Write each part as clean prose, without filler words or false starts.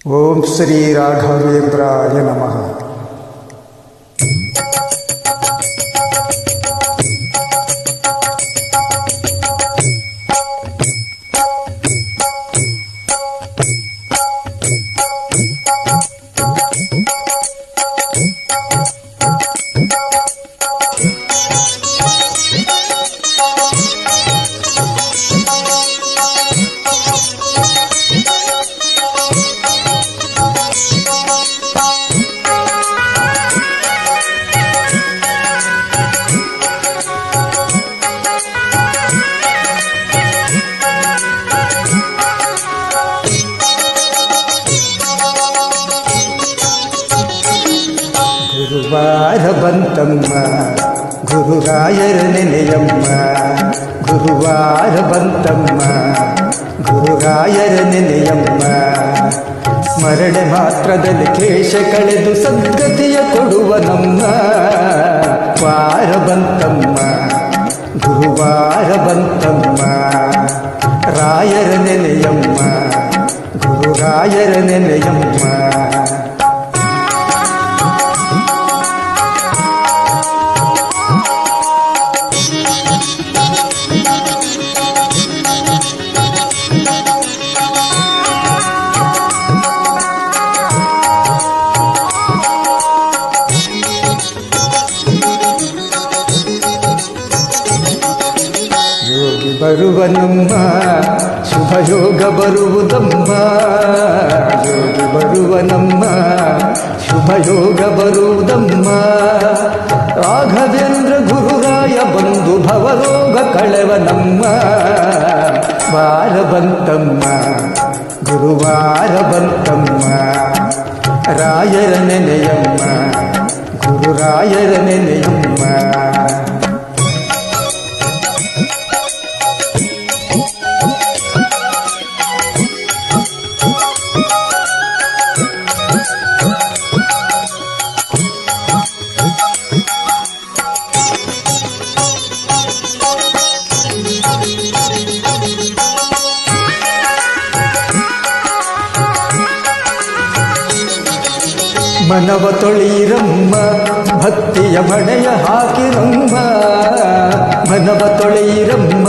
ಓಂ ಶ್ರೀ ರಾಘವೇಂದ್ರಾಯ ನಮಃ. ಗುರುವಾರ ಬಂತಮ್ಮ ಗುರುರಾಯರ ನೆನೆಯಮ್ಮ, ಗುರುವಾರ ಬಂತಮ್ಮ ಗುರುರಾಯರ ನೆನೆಯಮ್ಮ. ಸ್ಮರಣೆ ಮಾತ್ರದಲ್ಲಿ ಕ್ಲೇಶ ಕಳೆದು ಸದ್ಗತಿಯ ಕೊಡುವ ನಮ್ಮ ವಾರ ಬಂತಮ್ಮ ಗುರುವಾರ ಬಂತಮ್ಮ. ರಾಯರ ನೆನೆಯಮ್ಮ ಗುರುರಾಯರ ನೆನೆಯಮ್ಮ. ಬರುವನಮ್ಮ ಶುಭಯೋಗ ಬರುವುದಮ್ಮ, ಯೋಗಿ ಬರುವನಮ್ಮ ಶುಭಯೋಗ ಬರುವುದಮ್ಮ. ರಾಘವೇಂದ್ರ ಗುರುರಾಯ ಬಂದು ಭವರೋಗ ಕಳೆವನಮ್ಮ ವಾರ ಬಂತಮ್ಮ ಗುರುವಾರ ಬಂತಮ್ಮ. ರಾಯರ ನೆನೆಯಮ್ಮ ಗುರುರಾಯರ ನೆನೆಯಮ್ಮ. ಮನವ ತೊಳೆಯಿರಮ್ಮ ಭಕ್ತಿಯ ಮಣೆಯ ಹಾಕಿರಮ್ಮ, ಮನವ ತೊಳೆಯಿರಮ್ಮ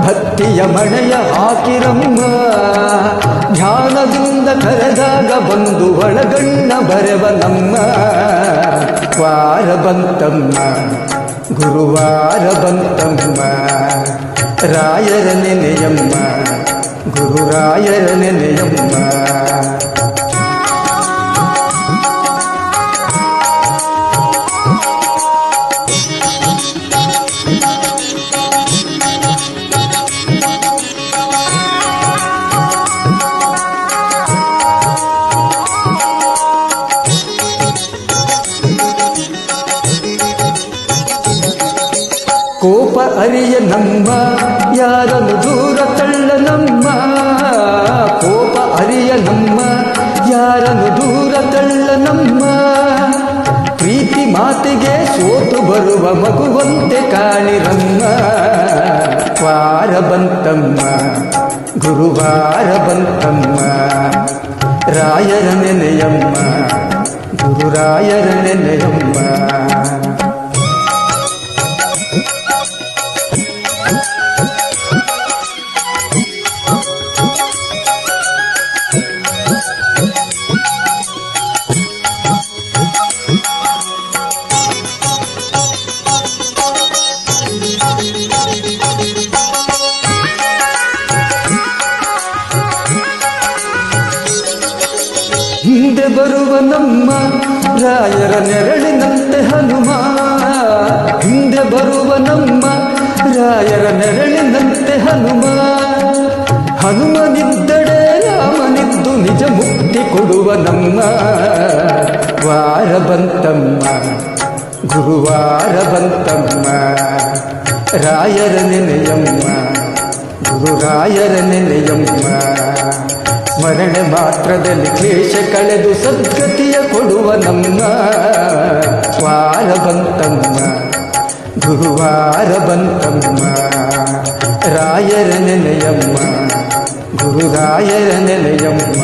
ಭಕ್ತಿಯ ಮಣೆಯ ಹಾಕಿರಮ್ಮ. ಧ್ಯಾನದಿಂದ ಕರೆದಾಗ ಬಂದು ಒಳಗಣ್ಣ ಬರೆವನಮ್ಮ ವಾರ ಬಂತಮ್ಮ ಗುರುವಾರ ಬಂತಮ್ಮ. ರಾಯರ ನೆನೆಯಮ್ಮ ಗುರುರಾಯರ ನೆನೆಯಮ್ಮ. ಕೋಪ ಅರಿಯ ನಮ್ಮ ಯಾರನ್ನು ದೂರ ತಳ್ಳ ನಮ್ಮ, ಕೋಪ ಅರಿಯ ನಮ್ಮ ಯಾರನ್ನು ದೂರ ತಳ್ಳ ನಮ್ಮ. ಪ್ರೀತಿ ಮಾತಿಗೆ ಸೋತು ಬರುವ ಮಗುವಂತೆ ಕಾಣಿರಮ್ಮ ವಾರ ಬಂತಮ್ಮ ಗುರುವಾರ ಬಂತಮ್ಮ. ರಾಯರ ನೆನೆಯಮ್ಮ ಗುರುರಾಯರ ನೆನೆಯಮ್ಮ. ಹಿಂದೆ ಬರುವ ನಮ್ಮ ರಾಯರ ನೆರಳಿನಂತೆ ಹನುಮ, ಹಿಂದೆ ಬರುವ ನಮ್ಮ ರಾಯರ ನೆರಳಿನಂತೆ ಹನುಮ. ಹನುಮನಿದ್ದಡೆ ರಾಮನಿದ್ದು ನಿಜ ಮುಕ್ತಿ ಕೊಡುವ ನಮ್ಮ ವಾರ ಬಂತಮ್ಮ ಗುರುವಾರ ಬಂತಮ್ಮ. ರಾಯರ ನೆನೆಯಮ್ಮ ಗುರುರಾಯರ ನೆನೆಯಮ್ಮ. ಸ್ಮರಣೆ ಮಾತ್ರದಲ್ಲಿ ಕ್ಲೇಶ ಕಳೆದು ಸದ್ಗತಿಯ ಕೊಡುವ ನಮ್ಮ ವಾರ ಬಂತಮ್ಮ ಗುರುವಾರ ಬಂತಮ್ಮ. ರಾಯರ ನೆನೆಯಮ್ಮ ಗುರುರಾಯರ ನೆನೆಯಮ್ಮ.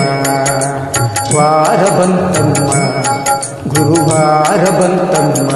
ವಾರ ಬಂತಮ್ಮ ಗುರುವಾರ ಬಂತಮ್ಮ